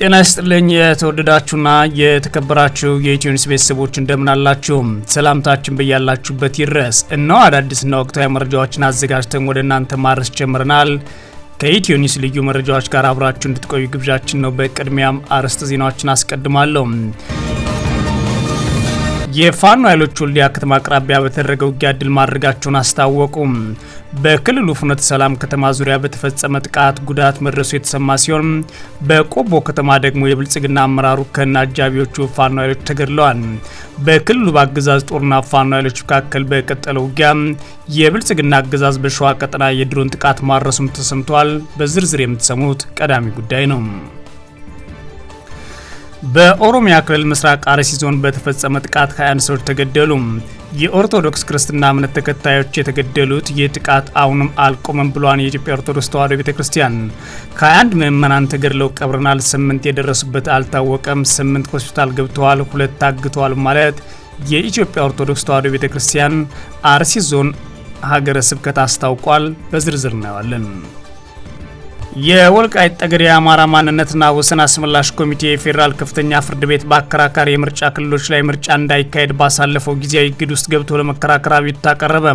ጤና ይስጥልኝ የተወደዳችሁና የተከበራችሁ የኢትዮኒውስ ቤተሰቦች እንደምን አላችሁ? ሰላምታችን በያላችሁበት ይድረስ። እነሆ አዳዲስና ወቅታዊ መረጃዎችን አዘጋጅተን ወደ እናንተ ማድረስ ጀምረናል። ከኢትዮኒውስ ልዩ መረጃዎች ጋር አብራችሁ እንድትቆዩ ግብዣችን ነው። በቅድሚያም አርዕስተ ዜናዎችን አስቀድማለሁ። የፋኖ ኃይሎች ወልዲያ ከተማ አቅራቢያ በተደረገው ውጊያ ድል ማድረጋቸውን አስታወቁ። በክልሉ ፍኖተ ሰላም ከተማ ዙሪያ በተፈጸመ ጥቃት ጉዳት መድረሱ የተሰማ ሲሆን በቆቦ ከተማ ደግሞ የብልጽግና አመራሩ ከነ አጃቢዎቹ ፋኖ ኃይሎች ተገድለዋል። በክልሉ በአገዛዝ ጦርና ፋኖ ኃይሎች መካከል በቀጠለው ውጊያ የብልጽግና አገዛዝ በሸዋ ቀጠና የድሮን ጥቃት ማድረሱም ተሰምቷል። በዝርዝር የምትሰሙት ቀዳሚ ጉዳይ ነው። በኦሮሚያ ክልል ምስራቅ አርሲ ዞን በተፈጸመ ጥቃት 21 ሰዎች ተገደሉ። የኦርቶዶክስ ክርስትና እምነት ተከታዮች የተገደሉት ይህ ጥቃት አሁንም አልቆመም ብሏን የኢትዮጵያ ኦርቶዶክስ ተዋሕዶ ቤተክርስቲያን ከ21 ምዕመናን ተገድለው ቀብረናል፣ 8 የደረሱበት አልታወቀም፣ 8 ሆስፒታል ገብተዋል፣ 2 ታግተዋል ማለት የኢትዮጵያ ኦርቶዶክስ ተዋሕዶ ቤተክርስቲያን አርሲ ዞን ሀገረ ስብከት አስታውቋል። በዝርዝር እናየዋለን። የወልቃይት ጠገዴ የአማራ ማንነትና ወሰን አስመላሽ ኮሚቴ የፌዴራል ከፍተኛ ፍርድ ቤት በአከራካሪ የምርጫ ክልሎች ላይ ምርጫ እንዳይካሄድ ባሳለፈው ጊዜያዊ እግድ ውስጥ ገብቶ ለመከራከር አቤቱታ አቀረበ።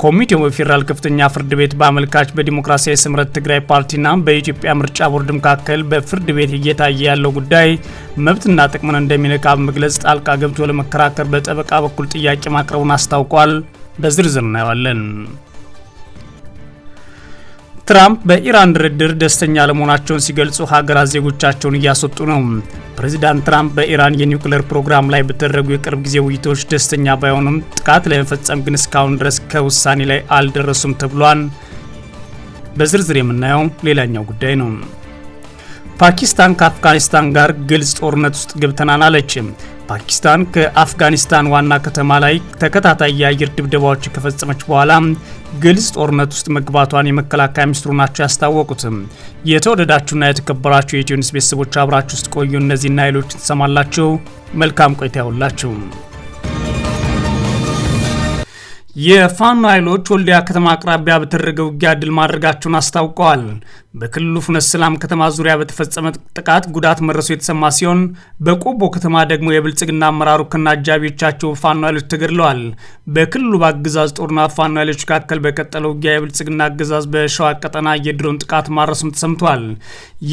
ኮሚቴው በፌዴራል ከፍተኛ ፍርድ ቤት በአመልካች በዲሞክራሲያዊ ስምረት ትግራይ ፓርቲና በኢትዮጵያ ምርጫ ቦርድ መካከል በፍርድ ቤት እየታየ ያለው ጉዳይ መብትና ጥቅምን እንደሚነካ በመግለጽ ጣልቃ ገብቶ ለመከራከር በጠበቃ በኩል ጥያቄ ማቅረቡን አስታውቋል። በዝርዝር እናየዋለን። ትራምፕ በኢራን ድርድር ደስተኛ ለመሆናቸውን ሲገልጹ ሀገራት ዜጎቻቸውን እያስወጡ ነው። ፕሬዚዳንት ትራምፕ በኢራን የኒውክሌር ፕሮግራም ላይ በተደረጉ የቅርብ ጊዜ ውይይቶች ደስተኛ ባይሆኑም ጥቃት ለመፈጸም ግን እስካሁን ድረስ ከውሳኔ ላይ አልደረሱም ተብሏል። በዝርዝር የምናየው ሌላኛው ጉዳይ ነው። ፓኪስታን ከአፍጋኒስታን ጋር ግልጽ ጦርነት ውስጥ ገብተናል አለች። ፓኪስታን ከአፍጋኒስታን ዋና ከተማ ላይ ተከታታይ የአየር ድብደባዎች ከፈጸመች በኋላ ግልጽ ጦርነት ውስጥ መግባቷን የመከላከያ ሚኒስትሩ ናቸው ያስታወቁት። የተወደዳችሁና የተከበራችሁ የኢትዮኒውስ ቤተሰቦች አብራችሁ ውስጥ ቆዩ። እነዚህና ኃይሎች ትሰማላችሁ። መልካም ቆይታ ያውላችሁ። የፋኖ ኃይሎች ወልዲያ ከተማ አቅራቢያ በተደረገ ውጊያ ድል ማድረጋቸውን አስታውቀዋል። በክልሉ ፍኖተ ሰላም ከተማ ዙሪያ በተፈጸመ ጥቃት ጉዳት መድረሱ የተሰማ ሲሆን በቆቦ ከተማ ደግሞ የብልጽግና አመራሩ ከነ አጃቢዎቻቸው ፋኖ ኃይሎች ተገድለዋል። በክልሉ በአገዛዝ ጦርና ፋኖ ኃይሎች መካከል በቀጠለው ውጊያ የብልጽግና አገዛዝ በሸዋ ቀጠና የድሮን ጥቃት ማድረሱም ተሰምቷል።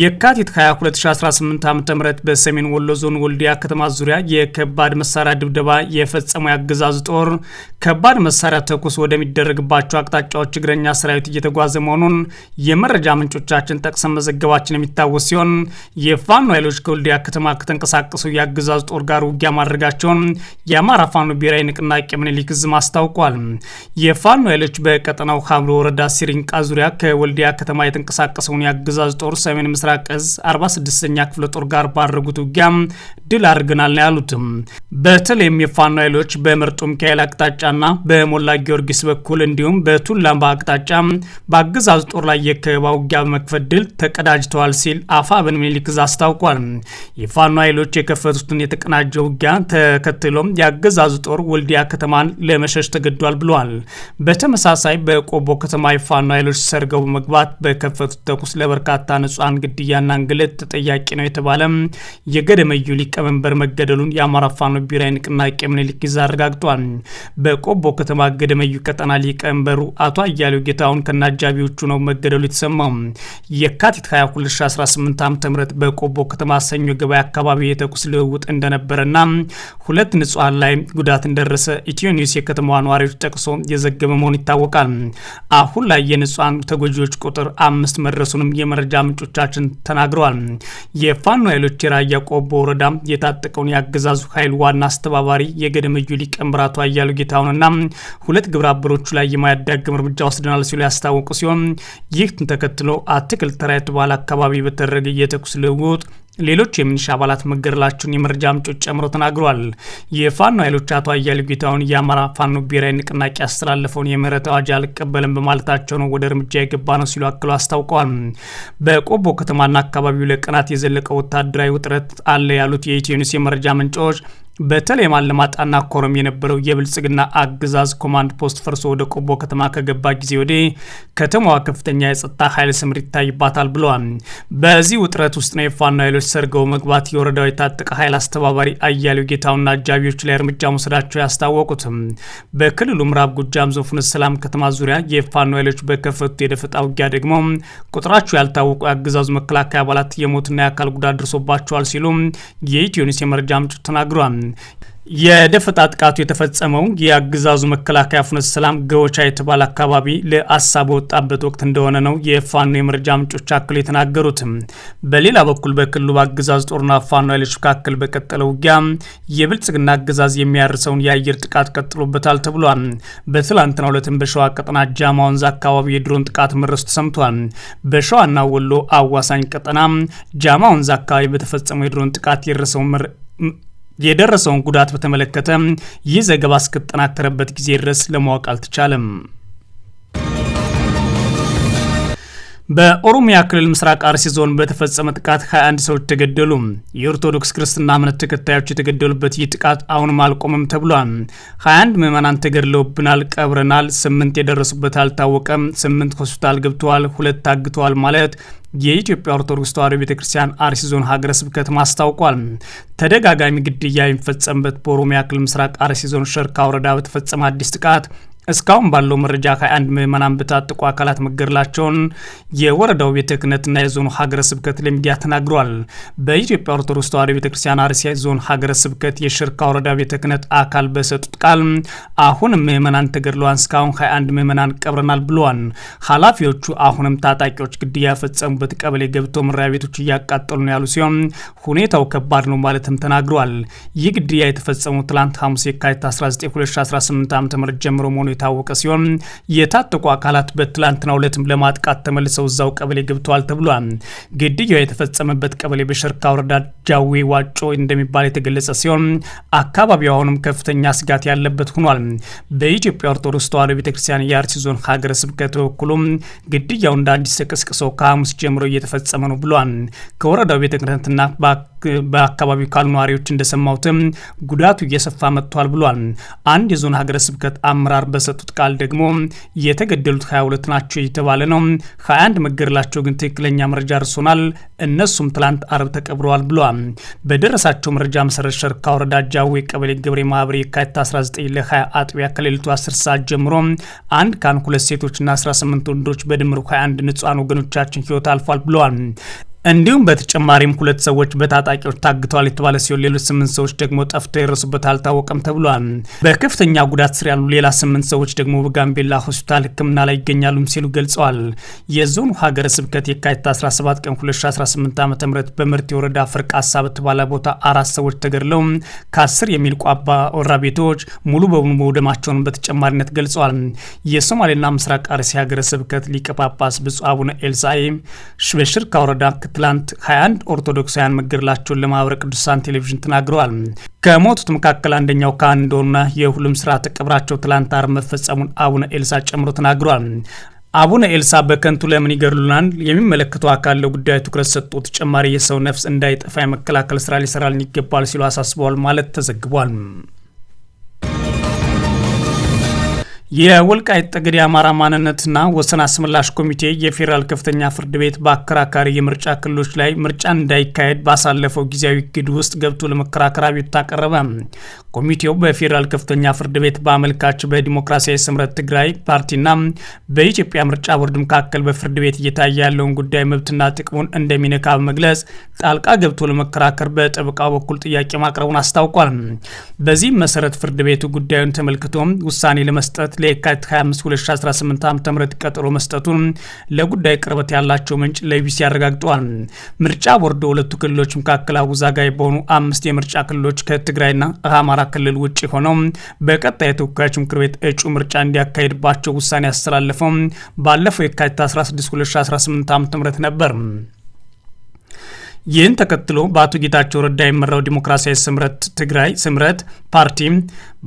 የካቲት 22 2018 ዓ.ም በሰሜን ወሎ ዞን ወልዲያ ከተማ ዙሪያ የከባድ መሳሪያ ድብደባ የፈጸመው የአገዛዝ ጦር ከባድ መሳሪያ ተኩስ ወደሚደረግባቸው አቅጣጫዎች እግረኛ ሰራዊት እየተጓዘ መሆኑን የመረጃ ምንጮቻችን ጠቅሰን መዘገባችን የሚታወስ ሲሆን የፋኖ ኃይሎች ከወልዲያ ከተማ ከተንቀሳቀሱ የአገዛዝ ጦር ጋር ውጊያ ማድረጋቸውን የአማራ ፋኖ ብሔራዊ ንቅናቄ ምኒልክ ዕዝ አስታውቋል። የፋኖ ኃይሎች በቀጠናው ሀብሎ ወረዳ ሲሪንቃ ዙሪያ ከወልዲያ ከተማ የተንቀሳቀሰውን የአገዛዝ ጦር ሰሜን ምስራቅ ዕዝ 46ኛ ክፍለ ጦር ጋር ባደረጉት ውጊያ ድል አድርገናል ነው ያሉት። በተለይም የፋኖ ኃይሎች በመርጦ ሚካኤል አቅጣጫና በሞላ ጊዮርጊስ በኩል እንዲሁም በቱላምባ አቅጣጫ በአገዛዝ ጦር ላይ የከበባ ውጊያ በመክፈት ድል ተቀዳጅተዋል ሲል አፋብኃኝ ምኒልክ ዕዝ አስታውቋል። የፋኖ ኃይሎች የከፈቱትን የተቀናጀ ውጊያ ተከትሎም የአገዛዝ ጦር ወልዲያ ከተማን ለመሸሽ ተገዷል ብሏል። በተመሳሳይ በቆቦ ከተማ የፋኖ ኃይሎች ሰርገው በመግባት በከፈቱት ተኩስ ለበርካታ ንጹሃን ግድያና እንግልት ተጠያቂ ነው የተባለ የገደመዩ ሊቀመንበር መገደሉን የአማራ ፋኖ ብሔራዊ ንቅናቄ ምኒልክ ዕዝ አረጋግጧል። በቆቦ ከተማ ገደመዩ ቀጠና ሊቀመንበሩ አቶ አያሌው ጌታውን ከናጃቢዎቹ ነው መገደሉ የተሰማው። የካቲት 22 2018 ዓ.ም በቆቦ ከተማ ሰኞ ገበያ አካባቢ የተኩስ ልውውጥ እንደነበረና 2 ንጹሃን ላይ ጉዳት እንደደረሰ ኢትዮኒውስ የከተማዋ ነዋሪዎች ጠቅሶ የዘገበ መሆኑ ይታወቃል። አሁን ላይ የንጹሃን ተጎጂዎች ቁጥር 5 መድረሱንም የመረጃ ምንጮቻችን ተናግረዋል። የፋኖ ኃይሎች የራያ ቆቦ ወረዳ የታጠቀውን የአገዛዙ ኃይል ዋና አስተባባሪ የገደመዩ ሊቀመንበር አቶ አያሌው ጌታውንና 2 ግብረ አበሮቹ ላይ የማያዳግም እርምጃ ወስደናል ሲሉ ያስታወቁ ሲሆን ይህን ተከትሎ አትክልት ተራ የተባለ አካባቢ በተደረገ የተኩስ ልውውጥ ሌሎች የሚኒሻ አባላት መገደላቸውን የመረጃ ምንጮች ጨምረው ተናግረዋል። የፋኖ ኃይሎች አቶ አያሌው ጌታውን የአማራ ፋኖ ብሔራዊ ንቅናቄ ያስተላለፈውን የምህረት አዋጅ አልቀበልም በማለታቸው ነው ወደ እርምጃ የገባ ነው ሲሉ አክለው አስታውቀዋል። በቆቦ ከተማና አካባቢው ለቀናት የዘለቀው ወታደራዊ ውጥረት አለ ያሉት የኢትዮኒውስ የመረጃ ምንጮች በተለይ አላማጣና ኮረም የነበረው የብልጽግና አገዛዝ ኮማንድ ፖስት ፈርሶ ወደ ቆቦ ከተማ ከገባ ጊዜ ወዲህ ከተማዋ ከፍተኛ የጸጥታ ኃይል ስምሪት ይታይባታል ብለዋል። በዚህ ውጥረት ውስጥ ነው የፋኖ ኃይሎች ሰርገው መግባት የወረዳው የታጠቀ ኃይል አስተባባሪ አያሌው ጌታውና አጃቢዎች ላይ እርምጃ መውሰዳቸው ያስታወቁት። በክልሉ ምዕራብ ጎጃም ዞን ፍኖተ ሰላም ከተማ ዙሪያ የፋኖ ኃይሎች በከፈቱት የደፈጣ ውጊያ ደግሞ ቁጥራቸው ያልታወቁ የአገዛዙ መከላከያ አባላት የሞትና የአካል ጉዳት ደርሶባቸዋል ሲሉ የኢትዮኒውስ የመረጃ ምንጮች ተናግረዋል። የደፈጣ ጥቃቱ የተፈጸመው የአገዛዙ መከላከያ ፍኖተ ሰላም ገወቻ የተባለ አካባቢ ለአሳ በወጣበት ወቅት እንደሆነ ነው የፋኖ የመረጃ ምንጮች አክለው የተናገሩት። በሌላ በኩል በክልሉ በአገዛዙ ጦርና ፋኖ ኃይሎች መካከል በቀጠለው ውጊያ የብልጽግና አገዛዝ የሚያርሰውን የአየር ጥቃት ቀጥሎበታል ተብሏል። በትላንትናው ዕለትም በሸዋ ቀጠና ጃማ ወንዝ አካባቢ የድሮን ጥቃት መድረሱ ተሰምቷል። በሸዋና ወሎ አዋሳኝ ቀጠና ጃማ ወንዝ አካባቢ በተፈጸመው የድሮን ጥቃት የደረሰውን ጉዳት በተመለከተ ይህ ዘገባ እስከተጠናከረበት ጊዜ ድረስ ለማወቅ አልተቻለም። በኦሮሚያ ክልል ምስራቅ አርሲ ዞን በተፈጸመ ጥቃት 21 ሰዎች ተገደሉ። የኦርቶዶክስ ክርስትና እምነት ተከታዮች የተገደሉበት ይህ ጥቃት አሁንም አልቆመም ተብሏል። 21 ምዕመናን ተገድለውብናል፣ ቀብረናል፣ 8 የደረሱበት አልታወቀም፣ 8 ሆስፒታል ገብተዋል፣ 2 ታግተዋል ማለት የኢትዮጵያ ኦርቶዶክስ ተዋሕዶ ቤተክርስቲያን አርሲ ዞን ሀገረ ስብከት ማስታውቋል። ተደጋጋሚ ግድያ የሚፈጸምበት በኦሮሚያ ክልል ምስራቅ አርሲ ዞን ሸርካ ወረዳ በተፈጸመ አዲስ ጥቃት እስካሁን ባለው መረጃ 21 ምዕመናን በታጠቁ አካላት መገደላቸውን የወረዳው ቤተ ክህነትና የዞኑ ሀገረ ስብከት ለሚዲያ ተናግሯል። በኢትዮጵያ ኦርቶዶክስ ተዋሕዶ ቤተክርስቲያን አርሲ ዞን ሀገረ ስብከት የሽርካ ወረዳ ቤተ ክህነት አካል በሰጡት ቃል አሁንም ምዕመናን ተገድለዋል፣ እስካሁን 21 ምዕመናን ቀብረናል ብለዋል። ኃላፊዎቹ አሁንም ታጣቂዎች ግድያ የፈጸሙበት ቀበሌ ገብተው መኖሪያ ቤቶች እያቃጠሉ ነው ያሉ ሲሆን ሁኔታው ከባድ ነው ማለትም ተናግረዋል። ይህ ግድያ የተፈጸመው ትላንት ሐሙስ የካቲት 19 2018 ዓ.ም ጀምሮ መሆኑ የታወቀ ሲሆን የታጠቁ አካላት በትላንትናው ዕለትም ለማጥቃት ተመልሰው እዛው ቀበሌ ገብተዋል ተብሏል። ግድያው የተፈጸመበት ቀበሌ በሸርካ ወረዳ ጃዊ ዋጮ እንደሚባል የተገለጸ ሲሆን አካባቢው አሁንም ከፍተኛ ስጋት ያለበት ሆኗል። በኢትዮጵያ ኦርቶዶክስ ተዋሕዶ ቤተክርስቲያን የአርሲ ዞን ሀገረ ስብከት በኩሉም ግድያው እንደ አዲስ ተቀስቅሶ ከሐሙስ ጀምሮ እየተፈጸመ ነው ብሏል። ከወረዳው ቤተ ክህነትና በአካባቢው ካሉ ነዋሪዎች እንደሰማሁትም ጉዳቱ እየሰፋ መጥቷል ብሏል። አንድ የዞን ሀገረ ስብከት አመራር በሰጡት ቃል ደግሞ የተገደሉት 22 ናቸው የተባለ ነው። 21 መገደላቸው ግን ትክክለኛ መረጃ ደርሶናል። እነሱም ትላንት አርብ ተቀብረዋል ብለዋል። በደረሳቸው መረጃ መሰረት ሸርካ ወረዳ ጃዊ ቀበሌ ገብሬ ማህበር የካቲት 19 ለ20 አጥቢያ ከሌሊቱ 10 ሰዓት ጀምሮ አንድ ካን 2 ሴቶችና 18 ወንዶች በድምሩ 21 ንጹሃን ወገኖቻችን ህይወት አልፏል ብለዋል። እንዲሁም በተጨማሪም 2 ሰዎች በታጣቂዎች ታግተዋል የተባለ ሲሆን ሌሎች 8 ሰዎች ደግሞ ጠፍተው የደረሱበት አልታወቀም ተብሏል። በከፍተኛ ጉዳት ስር ያሉ ሌላ 8 ሰዎች ደግሞ በጋምቤላ ሆስፒታል ሕክምና ላይ ይገኛሉ ሲሉ ገልጸዋል። የዞኑ ሀገረ ስብከት የካቲት 17 ቀን 2018 ዓ.ም በምርት የወረዳ ፍርቃሳ በተባለ ቦታ 4 ሰዎች ተገድለው ከ10 የሚልቁ አባወራ ቤቶች ሙሉ በሙሉ መውደማቸውን በተጨማሪነት ገልጸዋል። የሶማሌና ምስራቅ አርሲ ሀገረ ስብከት ሊቀ ጳጳስ ብፁዕ አቡነ ኤልሳዕ በሽርካ ወረዳ ትላንት 21 ኦርቶዶክሳውያን መገደላቸውን ለማህበረ ቅዱሳን ቴሌቪዥን ተናግረዋል። ከሞቱት መካከል አንደኛው ካህን እንደሆኑና የሁሉም ስርዓተ ቀብራቸው ትላንት አርብ መፈጸሙን አቡነ ኤልሳዕ ጨምሮ ተናግረዋል። አቡነ ኤልሳዕ በከንቱ ለምን ይገድሉናል? የሚመለከተው አካል ለጉዳዩ ትኩረት ሰጥቶ ተጨማሪ የሰው ነፍስ እንዳይጠፋ የመከላከል ስራ ሊሰራልን ይገባል ሲሉ አሳስበዋል ማለት ተዘግቧል። የወልቃይት ጠገዴ የአማራ ማንነትና ወሰን አስመላሽ ኮሚቴ የፌዴራል ከፍተኛ ፍርድ ቤት በአከራካሪ የምርጫ ክልሎች ላይ ምርጫ እንዳይካሄድ ባሳለፈው ጊዜያዊ እግድ ውስጥ ገብቶ ለመከራከር አቤቱታ አቀረበ። ኮሚቴው በፌዴራል ከፍተኛ ፍርድ ቤት በአመልካች በዲሞክራሲያዊ ስምረት ትግራይ ፓርቲና በኢትዮጵያ ምርጫ ቦርድ መካከል በፍርድ ቤት እየታየ ያለውን ጉዳይ መብትና ጥቅሙን እንደሚነካ በመግለጽ ጣልቃ ገብቶ ለመከራከር በጠበቃው በኩል ጥያቄ ማቅረቡን አስታውቋል። በዚህም መሰረት ፍርድ ቤቱ ጉዳዩን ተመልክቶ ውሳኔ ለመስጠት ለየካቲት 25 2018 ዓ.ም ቀጠሮ መስጠቱን ለጉዳይ ቅርበት ያላቸው ምንጭ ለቢቢሲ አረጋግጠዋል። ምርጫ ቦርድ ሁለቱ ክልሎች መካከል አወዛጋቢ በሆኑ 5 የምርጫ ክልሎች ከትግራይና አማራ ክልል ውጪ ሆነው በቀጣይ የተወካዮች ምክር ቤት እጩ ምርጫ እንዲያካሄድባቸው ውሳኔ ያስተላለፈው ባለፈው የካቲት 16 2018 ዓ.ም ነበር። ይህን ተከትሎ በአቶ ጌታቸው ረዳ የሚመራው ዲሞክራሲያዊ ስምረት ትግራይ ስምረት ፓርቲ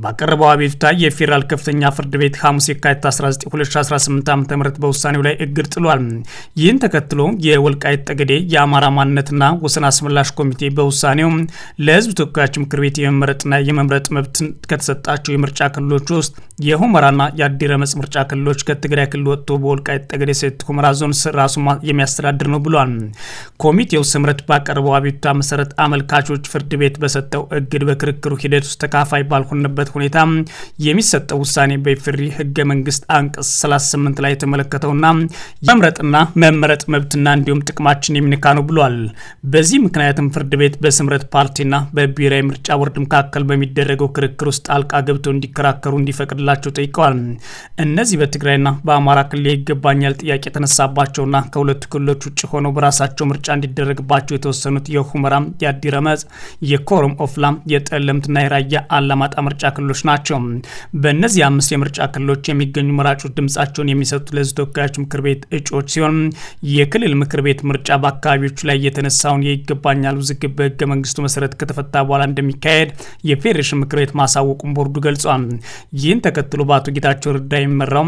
ባቀረበው አቤቱታ የፌዴራል ከፍተኛ ፍርድ ቤት ሐሙስ የካቲት 19 2018 ዓ.ም በውሳኔው ላይ እግድ ጥሏል። ይህን ተከትሎ የወልቃይት ጠገዴ የአማራ ማንነትና ወሰን አስመላሽ ኮሚቴ በውሳኔው ለህዝብ ተወካዮች ምክር ቤት የመመረጥና የመምረጥ መብት ከተሰጣቸው የምርጫ ክልሎች ውስጥ የሁመራና የአዲረመጽ ምርጫ ክልሎች ከትግራይ ክልል ወጥቶ በወልቃይት ጠገዴ ሰቲት ሁመራ ዞን ራሱ የሚያስተዳድር ነው ብሏል። ኮሚቴው ስምረት ባቀረበው አቤቱታ መሰረት አመልካቾች ፍርድ ቤት በሰጠው እግድ በክርክሩ ሂደት ውስጥ ተካፋይ ባልሆነበት ሁኔታ የሚሰጠው ውሳኔ በኢፌዴሪ ህገ መንግስት አንቀጽ 38 ላይ የተመለከተውና የመምረጥና መመረጥ መብትና እንዲሁም ጥቅማችን የሚነካ ነው ብሏል። በዚህ ምክንያትም ፍርድ ቤት በስምረት ፓርቲና በብሔራዊ ምርጫ ቦርድ መካከል በሚደረገው ክርክር ውስጥ ጣልቃ ገብተው እንዲከራከሩ እንዲፈቅድላቸው ጠይቀዋል። እነዚህ በትግራይና በአማራ ክልል ይገባኛል ጥያቄ የተነሳባቸውና ከሁለቱ ክልሎች ውጭ ሆነው በራሳቸው ምርጫ እንዲደረግባቸው የተወሰኑት የሁመራ፣ የአዲረመጽ፣ የኮረም ኦፍላ፣ የጠለምትና የራያ አላማጣ ምርጫ ክልሎች ናቸው። በእነዚህ 5 የምርጫ ክልሎች የሚገኙ መራጮች ድምጻቸውን የሚሰጡት ለህዝብ ተወካዮች ምክር ቤት እጩዎች ሲሆን የክልል ምክር ቤት ምርጫ በአካባቢዎቹ ላይ የተነሳውን የይገባኛል ውዝግብ በህገ መንግስቱ መሰረት ከተፈታ በኋላ እንደሚካሄድ የፌዴሬሽን ምክር ቤት ማሳወቁን ቦርዱ ገልጿል። ይህን ተከትሎ በአቶ ጌታቸው ረዳ የሚመራው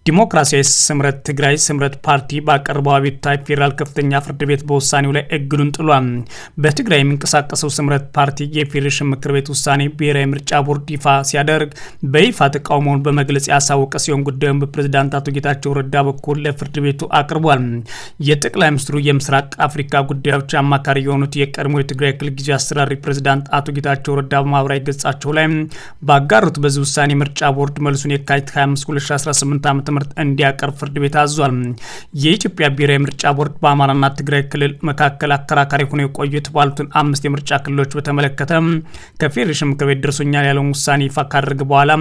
ዲሞክራሲያዊ ስምረት ትግራይ ስምረት ፓርቲ ባቀረበው አቤቱታ ፌዴራል ከፍተኛ ፍርድ ቤት በውሳኔው ላይ እግዱን ጥሏል። በትግራይ የሚንቀሳቀሰው ስምረት ፓርቲ የፌዴሬሽን ምክር ቤት ውሳኔ ብሔራዊ ምርጫ ቦርድ ይፋ ሲያደርግ በይፋ ተቃውሞውን በመግለጽ ያሳወቀ ሲሆን ጉዳዩን በፕሬዝዳንት አቶ ጌታቸው ረዳ በኩል ለፍርድ ቤቱ አቅርቧል። የጠቅላይ ሚኒስትሩ የምስራቅ አፍሪካ ጉዳዮች አማካሪ የሆኑት የቀድሞ የትግራይ ክልል ጊዜያዊ አስተዳዳሪ ፕሬዝዳንት አቶ ጌታቸው ረዳ በማህበራዊ ገጻቸው ላይ ባጋሩት በዚህ ውሳኔ ምርጫ ቦርድ መልሱን የካቲት 25 2018 ዓ.ም እንዲያቀርብ ፍርድ ቤት አዟል። የኢትዮጵያ ብሔራዊ ምርጫ ቦርድ በአማራና ትግራይ ክልል መካከል አከራካሪ ሆነው የቆዩ የተባሉትን 5 የምርጫ ክልሎች በተመለከተ ከፌዴሬሽን ምክር ቤት ደርሶኛል ያለውን ውሳኔ ይፋ ካደረገ በኋላ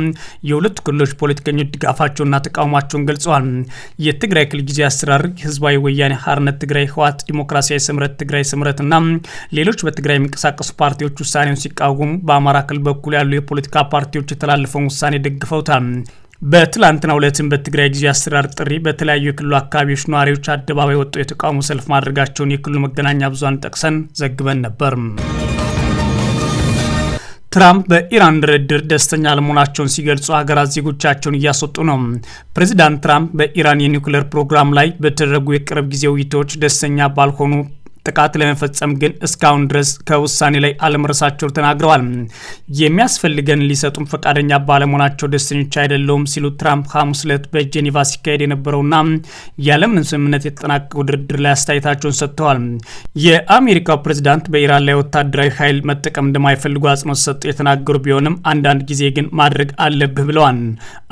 የሁለቱ ክልሎች ፖለቲከኞች ድጋፋቸውና ተቃውሟቸውን ገልጸዋል። የትግራይ ክልል ጊዜያዊ አስተዳደር ህዝባዊ ወያኔ ሓርነት ትግራይ ህወሓት፣ ዲሞክራሲያዊ ስምረት ትግራይ ስምረትና ሌሎች በትግራይ የሚንቀሳቀሱ ፓርቲዎች ውሳኔውን ሲቃወሙ በአማራ ክልል በኩል ያሉ የፖለቲካ ፓርቲዎች የተላለፈውን ውሳኔ ደግፈውታል። በትላንትናው ዕለትም በትግራይ ጊዜያዊ አስተዳደር ጥሪ በተለያዩ የክልሉ አካባቢዎች ነዋሪዎች አደባባይ ወጥተው የተቃውሞ ሰልፍ ማድረጋቸውን የክልሉ መገናኛ ብዙሃን ጠቅሰን ዘግበን ነበር። ትራምፕ በኢራን ድርድር ደስተኛ አለመሆናቸውን ሲገልጹ ሀገራት ዜጎቻቸውን እያስወጡ ነው። ፕሬዚዳንት ትራምፕ በኢራን የኒውክሌር ፕሮግራም ላይ በተደረጉ የቅርብ ጊዜ ውይይቶች ደስተኛ ባልሆኑ ጥቃት ለመፈጸም ግን እስካሁን ድረስ ከውሳኔ ላይ አለመድረሳቸው ተናግረዋል። የሚያስፈልገን ሊሰጡም ፈቃደኛ ባለመሆናቸው ደስተኞች አይደለውም ሲሉ ትራምፕ ሐሙስ ዕለት በጄኔቫ ሲካሄድ የነበረውና ያለምንም ስምምነት የተጠናቀቀው ድርድር ላይ አስተያየታቸውን ሰጥተዋል። የአሜሪካው ፕሬዝዳንት በኢራን ላይ ወታደራዊ ኃይል መጠቀም እንደማይፈልጉ አጽንኦት ሰጡ የተናገሩ ቢሆንም አንዳንድ ጊዜ ግን ማድረግ አለብህ ብለዋል።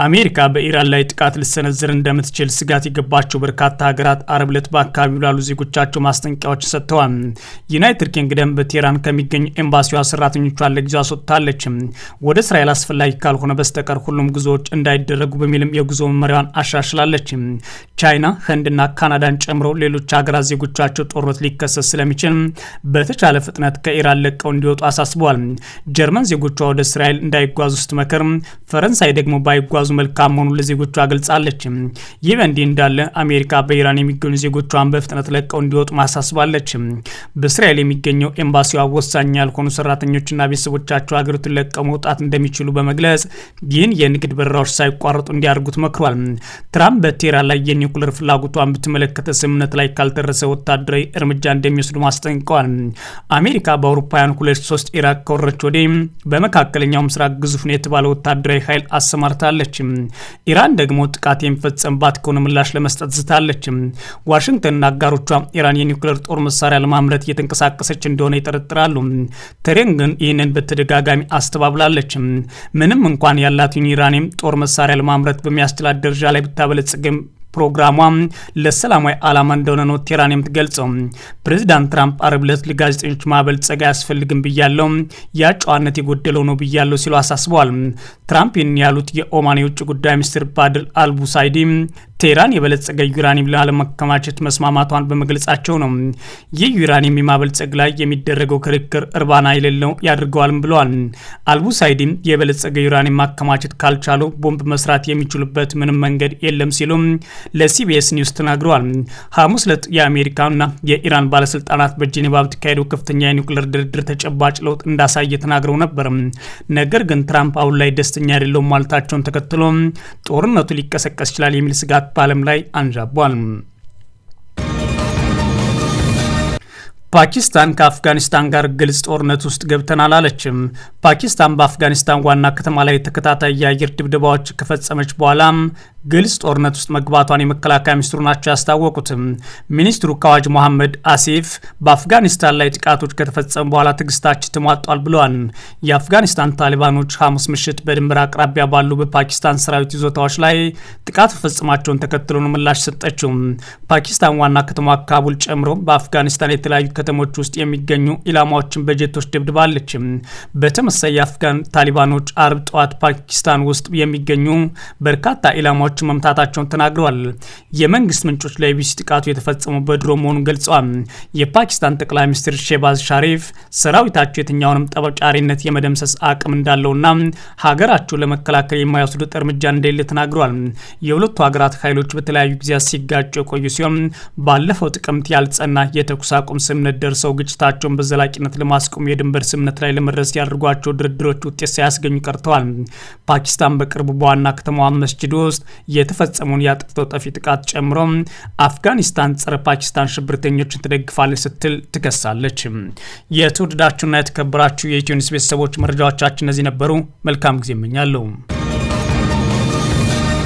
አሜሪካ በኢራን ላይ ጥቃት ልሰነዝር እንደምትችል ስጋት የገባቸው በርካታ ሀገራት አርብ ዕለት በአካባቢው ላሉ ዜጎቻቸው ማስጠንቀቂያዎች ሰጥተዋል። ዩናይትድ ኪንግደም በቴህራን ከሚገኙ ኤምባሲዋ ሰራተኞቿን ለጊዜው አስወጥታለች። ወደ እስራኤል አስፈላጊ ካልሆነ በስተቀር ሁሉም ጉዞዎች እንዳይደረጉ በሚልም የጉዞ መመሪያዋን አሻሽላለች። ቻይና፣ ህንድና ካናዳን ጨምሮ ሌሎች ሀገራት ዜጎቻቸው ጦርነት ሊከሰት ስለሚችል በተቻለ ፍጥነት ከኢራን ለቀው እንዲወጡ አሳስበዋል። ጀርመን ዜጎቿ ወደ እስራኤል እንዳይጓዙ ስትመክር፣ ፈረንሳይ ደግሞ ባይጓዙ መልካም መሆኑን ለዜጎቿ ገልጻለች። ይህ በእንዲህ እንዳለ አሜሪካ በኢራን የሚገኙ ዜጎቿን በፍጥነት ለቀው እንዲወጡ ማሳስባለች። በእስራኤል የሚገኘው ኤምባሲዋ ወሳኝ ያልሆኑ ሰራተኞችና ቤተሰቦቻቸው ሀገሪቱን ለቀው መውጣት እንደሚችሉ በመግለጽ ይህን የንግድ በረራዎች ሳይቋረጡ እንዲያደርጉት መክሯል። ትራምፕ በቴህራን ላይ የኒውክሌር ፍላጎቷን በተመለከተ ስምምነት ላይ ካልደረሰ ወታደራዊ እርምጃ እንደሚወስዱ ማስጠንቀዋል። አሜሪካ በአውሮፓውያን 2003 ኢራቅ ከወረረች ወዲህ በመካከለኛው ምስራቅ ግዙፍ ነው የተባለ ወታደራዊ ኃይል አሰማርታለች። ኢራን ደግሞ ጥቃት የሚፈጸምባት ከሆነ ምላሽ ለመስጠት ዝታለች። ዋሽንግተንና አጋሮቿ ኢራን የኒውክሌር ጦር መሳሪያ ለማምረት እየተንቀሳቀሰች እንደሆነ ይጠረጥራሉ። ተሬን ግን ይህንን በተደጋጋሚ አስተባብላለች። ምንም እንኳን ያላትን ዩራኒየም ጦር መሳሪያ ለማምረት በሚያስችላት ደረጃ ላይ ብታበለጽግም ፕሮግራሟ ለሰላማዊ ዓላማ እንደሆነ ነው ቴህራን የምትገልጸው። ፕሬዚዳንት ትራምፕ አርብ ዕለት ለጋዜጠኞች ማበልጸግ አያስፈልግም ብያለው፣ ያ ጨዋነት የጎደለው ነው ብያለው ሲሉ አሳስበዋል። ትራምፕ ይህን ያሉት የኦማን የውጭ ጉዳይ ሚኒስትር ባድር አልቡሳይዲ ቴህራን የበለጸገ ዩራኒየም ላለማከማቸት መስማማቷን በመግለጻቸው ነው። ይህ ዩራኒየም የማበልጸግ ላይ የሚደረገው ክርክር እርባና የሌለው ያደርገዋልም ብለዋል። አልቡሳይዲም የበለጸገ ዩራኒየም ማከማቸት ካልቻሉ ቦምብ መስራት የሚችሉበት ምንም መንገድ የለም ሲሉም ለሲቢኤስ ኒውስ ተናግረዋል። ሐሙስ ዕለት የአሜሪካና የኢራን ባለስልጣናት በጄኔቫ በተካሄደው ከፍተኛ የኒውክሌር ድርድር ተጨባጭ ለውጥ እንዳሳየ ተናግረው ነበር። ነገር ግን ትራምፕ አሁን ላይ ደስተኛ አይደሉም ማለታቸውን ተከትሎ ጦርነቱ ሊቀሰቀስ ይችላል የሚል ስጋት በዓለም ላይ አንዣቧል። ፓኪስታን ከአፍጋኒስታን ጋር ግልጽ ጦርነት ውስጥ ገብተናል አለችም። ፓኪስታን በአፍጋኒስታን ዋና ከተማ ላይ ተከታታይ የአየር ድብደባዎች ከፈጸመች በኋላ ግልጽ ጦርነት ውስጥ መግባቷን የመከላከያ ሚኒስትሩ ናቸው ያስታወቁትም። ሚኒስትሩ ካዋጅ መሐመድ አሲፍ በአፍጋኒስታን ላይ ጥቃቶች ከተፈጸሙ በኋላ ትዕግስታችን ተሟጧል ብለዋል። የአፍጋኒስታን ታሊባኖች ሐሙስ ምሽት በድንበር አቅራቢያ ባሉ በፓኪስታን ሰራዊት ይዞታዎች ላይ ጥቃት ፈጽማቸውን ተከትሎ ነው ምላሽ ሰጠችው። ፓኪስታን ዋና ከተማ ካቡል ጨምሮ በአፍጋኒስታን የተለያዩ ከተሞች ውስጥ የሚገኙ ኢላማዎችን በጀቶች ደብድባለች። በተመሳሳይ የአፍጋን ታሊባኖች አርብ ጠዋት ፓኪስታን ውስጥ የሚገኙ በርካታ ኢላማዎች መምታታቸውን ተናግረዋል። የመንግስት ምንጮች ለኢቢሲ ጥቃቱ የተፈጸመው በድሮን መሆኑን ገልጸዋል። የፓኪስታን ጠቅላይ ሚኒስትር ሼባዝ ሻሪፍ ሰራዊታቸው የትኛውንም ጠበጫሪነት የመደምሰስ አቅም እንዳለውና ሀገራቸው ለመከላከል የማይወስዱት እርምጃ እንደሌለ ተናግረዋል። የሁለቱ ሀገራት ኃይሎች በተለያዩ ጊዜያት ሲጋጩ የቆዩ ሲሆን ባለፈው ጥቅምት ያልጸና የተኩስ አቁም ስምምነት ደርሰው ግጭታቸውን በዘላቂነት ለማስቆም የድንበር ስምምነት ላይ ለመድረስ ያደርጓቸው ድርድሮች ውጤት ሳያስገኙ ቀርተዋል። ፓኪስታን በቅርቡ በዋና ከተማዋ መስጂድ ውስጥ የተፈጸመውን የአጥፍቶ ጠፊ ጥቃት ጨምሮ አፍጋኒስታን ጸረ ፓኪስታን ሽብርተኞችን ትደግፋለች ስትል ትከሳለች። የተወደዳችሁና የተከበራችሁ የኢትዮ ኒውስ ቤተሰቦች መረጃዎቻችን እነዚህ ነበሩ። መልካም ጊዜ እመኛለሁ።